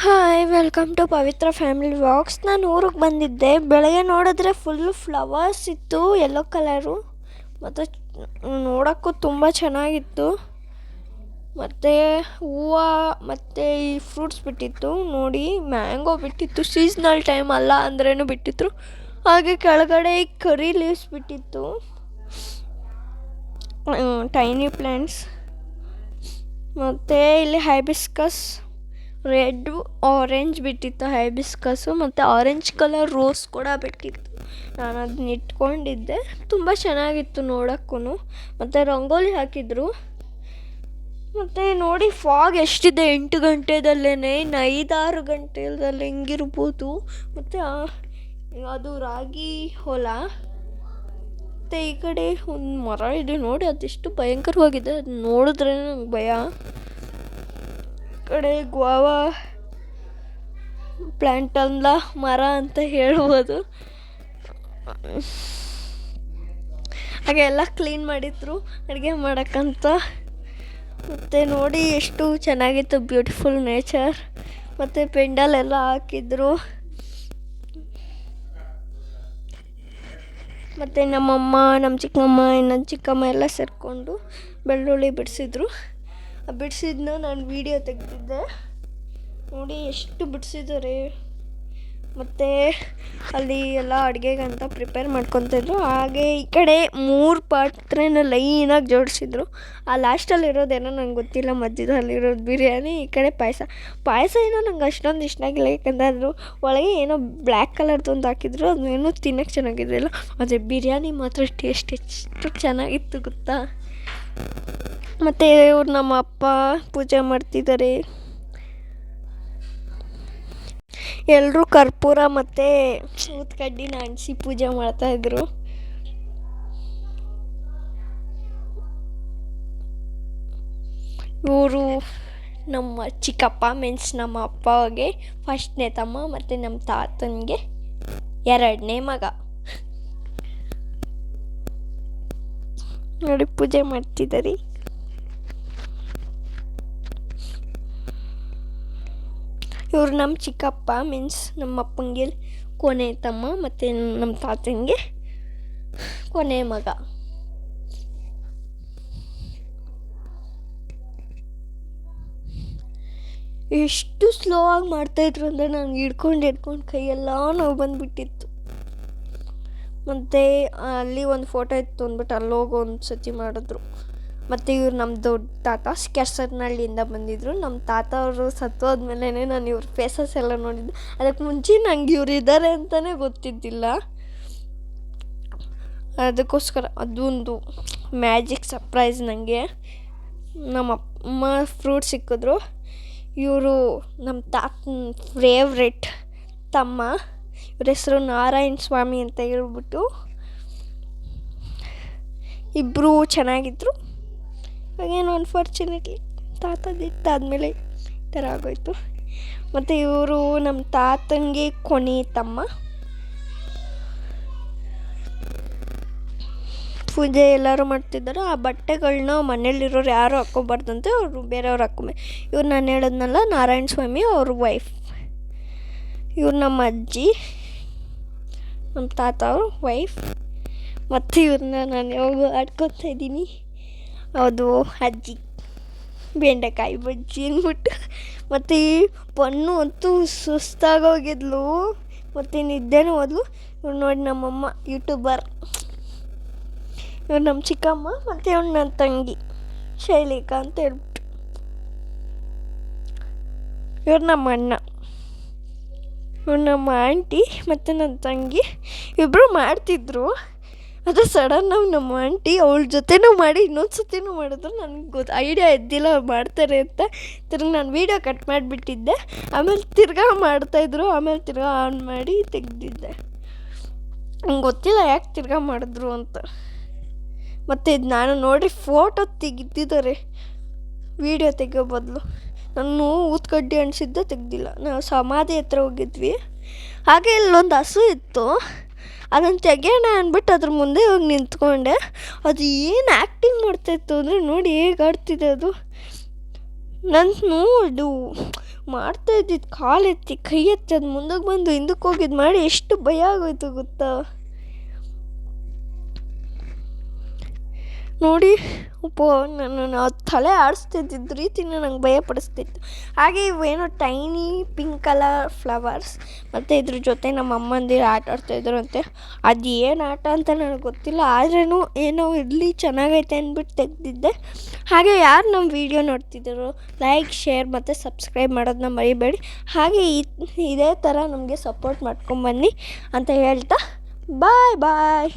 Hi welcome to Pavithra family vlogs. ನಾನು ಊರಿಗೆ ಬಂದಿದ್ದೆ. ಬೆಳಗ್ಗೆ ನೋಡಿದ್ರೆ ಫುಲ್ಲು ಫ್ಲವರ್ಸ್ ಇತ್ತು, ಯೆಲ್ಲೋ ಕಲರು, ಮತ್ತು ನೋಡೋಕ್ಕೂ ತುಂಬ ಚೆನ್ನಾಗಿತ್ತು. ಮತ್ತು ಹೂವು ಮತ್ತು ಈ ಫ್ರೂಟ್ಸ್ ಬಿಟ್ಟಿತ್ತು ನೋಡಿ, ಮ್ಯಾಂಗೋ ಬಿಟ್ಟಿತ್ತು, ಸೀಸ್ನಲ್ ಟೈಮ್ ಅಲ್ಲ ಅಂದ್ರೂ ಬಿಟ್ಟಿದ್ರು. ಹಾಗೆ ಕೆಳಗಡೆ ಕರಿ ಲೀವ್ಸ್ ಬಿಟ್ಟಿತ್ತು, ಟೈನಿ ಪ್ಲ್ಯಾಂಟ್ಸ್. ಮತ್ತು ಇಲ್ಲಿ ಹೈಬಿಸ್ಕಸ್ ರೆಡ್ ಆರೆಂಜ್ ಬಿಟ್ಟಿತ್ತು ಹೈಬಿಸ್ಕಸ್ಸು, ಮತ್ತು ಆರೆಂಜ್ ಕಲರ್ ರೋಸ್ ಕೂಡ ಬಿಟ್ಟಿತ್ತು. ನಾನು ಅದನ್ನ ಇಟ್ಕೊಂಡಿದ್ದೆ. ತುಂಬ ಚೆನ್ನಾಗಿತ್ತು ನೋಡೋಕ್ಕೂ. ಮತ್ತು ರಂಗೋಲಿ ಹಾಕಿದ್ರು. ಮತ್ತು ನೋಡಿ ಫಾಗ್ ಎಷ್ಟಿದೆ, 8 ಗಂಟೆದಲ್ಲೇ, ಇನ್ನು 5-6 ಗಂಟೆದಲ್ಲಿ ಹೆಂಗಿರ್ಬೋದು. ಮತ್ತು ಅದು ರಾಗಿ ಹೊಲ. ಮತ್ತು ಈ ಕಡೆ ಒಂದು ಮರ ಇದೆ ನೋಡಿ, ಅದೆಷ್ಟು ಭಯಂಕರವಾಗಿದೆ, ಅದು ನೋಡಿದ್ರೆ ನಂಗೆ ಭಯ. ಕಡೆ ಗ್ವಾವಾ ಪ್ಲ್ಯಾಂಟ್ ಅಲ್ಲ, ಮರ ಅಂತ ಹೇಳ್ಬೋದು. ಹಾಗೆ ಎಲ್ಲ ಕ್ಲೀನ್ ಮಾಡಿದ್ರು ಅಡುಗೆ ಮಾಡೋಕ್ಕಂತ. ಮತ್ತು ನೋಡಿ ಎಷ್ಟು ಚೆನ್ನಾಗಿತ್ತು, ಬ್ಯೂಟಿಫುಲ್ ನೇಚರ್. ಮತ್ತು ಪೆಂಡಲ್ ಎಲ್ಲ ಹಾಕಿದ್ರು. ಮತ್ತು ನಮ್ಮಮ್ಮ, ನಮ್ಮ ಚಿಕ್ಕಮ್ಮ, ನನ್ನ ಚಿಕ್ಕಮ್ಮ ಎಲ್ಲ ಸೇರಿಕೊಂಡು ಬೆಳ್ಳುಳ್ಳಿ ಬಿಡಿಸಿದ್ರು. ಬಿಡಿಸಿದ್ನ ನಾನು ವೀಡಿಯೋ ತೆಗೆದಿದ್ದೆ ನೋಡಿ, ಎಷ್ಟು ಬಿಡಿಸಿದ್ದಾರೆ. ಮತ್ತು ಅಲ್ಲಿ ಎಲ್ಲ ಅಡುಗೆಗಂತ ಪ್ರಿಪೇರ್ ಮಾಡ್ಕೊತಿದ್ರು. ಹಾಗೆ ಈ ಕಡೆ 3 ಪಾತ್ರೆನ ಲೈನಾಗಿ ಜೋಡಿಸಿದ್ರು. ಆ ಲಾಸ್ಟಲ್ಲಿರೋದೇನೋ ನಂಗೆ ಗೊತ್ತಿಲ್ಲ, ಮಧ್ಯದಲ್ಲಿರೋದು ಬಿರಿಯಾನಿ, ಈ ಕಡೆ ಪಾಯಸ ಏನೋ ನಂಗೆ ಅಷ್ಟೊಂದು ಇಷ್ಟ ಆಗಿಲ್ಲ, ಯಾಕಂದರೆ ಅದ್ರ ಒಳಗೆ ಏನೋ ಬ್ಲ್ಯಾಕ್ ಕಲರ್ದು ಒಂದು ಹಾಕಿದ್ರು, ಅದನ್ನೇನೋ ತಿನ್ನೋಕ್ಕೆ ಚೆನ್ನಾಗಿರಲಿಲ್ಲ. ಆದರೆ ಬಿರಿಯಾನಿ ಮಾತ್ರ ಟೇಸ್ಟ್ ಎಷ್ಟು ಚೆನ್ನಾಗಿತ್ತು ಗೊತ್ತಾ. ಮತ್ತು ಇವ್ರು ನಮ್ಮ ಅಪ್ಪ ಪೂಜೆ ಮಾಡ್ತಿದ್ದಾರೆ. ಎಲ್ಲರೂ ಕರ್ಪೂರ ಮತ್ತು ಊದ್ಕಡ್ಡಿನ ಅಂಟಿಸಿ ಪೂಜೆ ಮಾಡ್ತಾಯಿದ್ರು. ಇವರು ನಮ್ಮ ಚಿಕ್ಕಪ್ಪ ಮೀನ್ಸ್ ನಮ್ಮ ಅಪ್ಪಗೆ 1ನೇ ತಮ್ಮ, ಮತ್ತು ನಮ್ಮ ತಾತನಿಗೆ 2ನೇ ಮಗ. ನೋಡಿ ಪೂಜೆ ಮಾಡ್ತಿದ್ದಾರೆ. ಇವರು ನಮ್ಮ ಚಿಕ್ಕಪ್ಪ ಮೀನ್ಸ್ ನಮ್ಮ ಅಪ್ಪಂಗೆ ಕೊನೆ ತಮ್ಮ, ಮತ್ತು ನಮ್ಮ ತಾತನಿಗೆ ಕೊನೆ ಮಗ. ಎಷ್ಟು ಸ್ಲೋ ಆಗಿ ಮಾಡ್ತಾಯಿದ್ರು ಅಂದರೆ ನಂಗೆ ಹಿಡ್ಕೊಂಡು ಕೈಯೆಲ್ಲ ನೋವು ಬಂದುಬಿಟ್ಟಿತ್ತು. ಮತ್ತು ಅಲ್ಲಿ ಒಂದು ಫೋಟೋ ಇತ್ತು ಅಂದ್ಬಿಟ್ಟು ಅಲ್ಲೋಗಿ ಒಂದು ಸತಿ ಮಾಡಿದ್ರು. ಮತ್ತು ಇವ್ರು ನಮ್ಮ ದೊಡ್ಡ ತಾತ ಕೆಸರನಹಳ್ಳಿಯಿಂದ ಬಂದಿದ್ದರು. ನಮ್ಮ ತಾತ ಅವರು ಸತ್ತೋದ್ಮೇಲೆ ನಾನು ಇವ್ರ ಫೇಸಸ್ ಎಲ್ಲ ನೋಡಿದ್ದೆ. ಅದಕ್ಕೆ ಮುಂಚೆ ನಂಗೆ ಇವ್ರು ಇದ್ದಾರೆ ಅಂತಲೇ ಗೊತ್ತಿದ್ದಿಲ್ಲ. ಅದಕ್ಕೋಸ್ಕರ ಅದೊಂದು ಮ್ಯಾಜಿಕ್ ಸರ್ಪ್ರೈಸ್ ನನಗೆ. ನಮ್ಮ ಅಮ್ಮ ಫ್ರೂಟ್ ಸಿಕ್ಕಿದ್ರು. ಇವರು ನಮ್ಮ ತಾತನ ಫೇವ್ರೆಟ್ ತಮ್ಮ. ಇವ್ರ ಹೆಸರು ನಾರಾಯಣ ಸ್ವಾಮಿ ಅಂತ ಹೇಳ್ಬಿಟ್ಟು. ಇಬ್ಬರು ಚೆನ್ನಾಗಿದ್ದರು. ಹಾಗೇನು ಅನ್ಫಾರ್ಚುನೇಟ್ಲಿ ತಾತದಿದ್ದಾದಮೇಲೆ ಈ ಥರ ಆಗೋಯ್ತು. ಮತ್ತು ಇವರು ನಮ್ಮ ತಾತನಿಗೆ ಕೊನೆ ತಮ್ಮ. ಪೂಜೆ ಎಲ್ಲರೂ ಮಾಡ್ತಿದ್ದಾರೆ. ಆ ಬಟ್ಟೆಗಳನ್ನ ಮನೇಲಿರೋರು ಯಾರು ಹಾಕ್ಕೋಬಾರ್ದಂತೆ, ಅವರು ಬೇರೆಯವ್ರು ಹಾಕ್ಕೊಬೇಕು. ಇವ್ರು ನಾನು ಹೇಳಿದ್ನಲ್ಲ ನಾರಾಯಣ ಸ್ವಾಮಿ, ಅವ್ರ ವೈಫ್. ಇವ್ರು ನಮ್ಮ ಅಜ್ಜಿ, ನಮ್ಮ ತಾತ ಅವ್ರ ವೈಫ್. ಮತ್ತು ಇವ್ರನ್ನ ನಾನು ಯಾವಾಗ ಆಡ್ಕೊತಾ ಇದ್ದೀನಿ, ಅದು ಅಜ್ಜಿ ಬೆಂಡೆಕಾಯಿ ಬಜ್ಜಿ ಅಂದ್ಬಿಟ್ಟು. ಮತ್ತು ಈ ಪನ್ನು ಅಂತೂ ಸುಸ್ತಾಗೋಗಿದ್ಲು, ಮತ್ತು ನಿದ್ದೆನೂ ಹೋದ್ಲು. ಇವ್ರು ನೋಡಿ ನಮ್ಮಮ್ಮ ಯೂಟ್ಯೂಬರ್. ಇವ್ರು ನಮ್ಮ ಚಿಕ್ಕಮ್ಮ, ಮತ್ತು ಇವ್ರು ನನ್ನ ತಂಗಿ ಶೈಲಿಕಾ ಅಂತ ಹೇಳ್ಬಿಟ್ಟು. ಇವ್ರು ನಮ್ಮ ಅಣ್ಣ, ಇವ್ರು ನಮ್ಮ ಆಂಟಿ ಮತ್ತು ನನ್ನ ತಂಗಿ. ಇಬ್ಬರು ಮಾಡ್ತಿದ್ರು. ಅದು ಸಡನ್ನಾಗಿ ನಮ್ಮ ಆಂಟಿ ಅವಳ ಜೊತೆನೂ ಮಾಡಿ ಇನ್ನೊಂದು ಸತಿನೂ ಮಾಡಿದ್ರು. ನನಗೆ ಐಡಿಯಾ ಇದ್ದಿಲ್ಲ ಅವ್ರು ಮಾಡ್ತಾರೆ ಅಂತ. ತಿರ್ಗಿ ನಾನು ವೀಡಿಯೋ ಕಟ್ ಮಾಡಿಬಿಟ್ಟಿದ್ದೆ. ಆಮೇಲೆ ತಿರ್ಗಾ ಮಾಡ್ತಾಯಿದ್ರು. ಆಮೇಲೆ ತಿರ್ಗಾ ಆನ್ ಮಾಡಿ ತೆಗೆದಿದ್ದೆ. ನಂಗೆ ಗೊತ್ತಿಲ್ಲ ಯಾಕೆ ತಿರ್ಗಾ ಮಾಡಿದ್ರು ಅಂತ. ಮತ್ತು ಇದು ನಾನು ನೋಡಿ ಫೋಟೋ ತೆಗೆದಿದ್ದಾರೆ ವೀಡಿಯೋ ತೆಗಿಯೋ ಬದಲು. ನಾನು ಊದ್ಕಡ್ಡಿ ಅನಿಸಿದ್ದೆ ತೆಗ್ದಿಲ್ಲ. ನಾವು ಸಮಾಧಿ ಹತ್ರ ಹೋಗಿದ್ವಿ. ಹಾಗೆ ಇಲ್ಲೊಂದು ಹಸು ಇತ್ತು, ಅದನ್ನು ತೆಗೆಯೋಣ ಅಂದ್ಬಿಟ್ಟು ಅದ್ರ ಮುಂದೆ ಹೋಗಿ ನಿಂತ್ಕೊಂಡೆ. ಅದು ಏನು ಆ್ಯಕ್ಟಿಂಗ್ ಮಾಡ್ತಾಯಿತ್ತು ಅಂದರೆ ನೋಡಿ ಹೇಗೆ ಆಡ್ತಿದೆ ಅದು. ನಾನು ಅದು ಮಾಡ್ತಾ ಇದ್ದಿದ್ದು ಕಾಲು ಎತ್ತಿ ಕೈ ಎತ್ತಿ ಅದು ಮುಂದಕ್ಕೆ ಬಂದು ಹಿಂದಕ್ಕೆ ಹೋಗಿದ್ದು ಮಾಡಿ ಎಷ್ಟು ಭಯ ಆಗೋಯ್ತು ಗೊತ್ತಾ. ನೋಡಿ ನನ್ನ ತಲೆ ಆಡಿಸ್ತಿದ್ದಿದ್ದ ರೀತಿನ ನಂಗೆ ಭಯ ಪಡಿಸ್ತಿತ್ತು. ಹಾಗೆ ಇವೇನೋ ಟೈನಿ ಪಿಂಕ್ ಕಲರ್ ಫ್ಲವರ್ಸ್ ಮತ್ತು ಇದ್ರ ಜೊತೆ ನಮ್ಮ ಅಮ್ಮಂದಿರು ಆಟ ಆಡ್ತಾಯಿದ್ರಂತೆ. ಅದು ಏನು ಆಟ ಅಂತ ನನಗೆ ಗೊತ್ತಿಲ್ಲ, ಆದ್ರೂ ಏನೋ ಇರಲಿ ಚೆನ್ನಾಗೈತೆ ಅಂದ್ಬಿಟ್ಟು ತೆಗೆದಿದ್ದೆ. ಹಾಗೆ ಯಾರು ನಮ್ಮ ವಿಡಿಯೋ ನೋಡ್ತಿದ್ದಾರೋ ಲೈಕ್, ಶೇರ್ ಮತ್ತು ಸಬ್ಸ್ಕ್ರೈಬ್ ಮಾಡೋದನ್ನ ಮರಿಬೇಡಿ. ಹಾಗೆ ಇದೇ ಥರ ನಮಗೆ ಸಪೋರ್ಟ್ ಮಾಡ್ಕೊಂಬನ್ನಿ ಅಂತ ಹೇಳ್ತಾ ಬಾಯ್.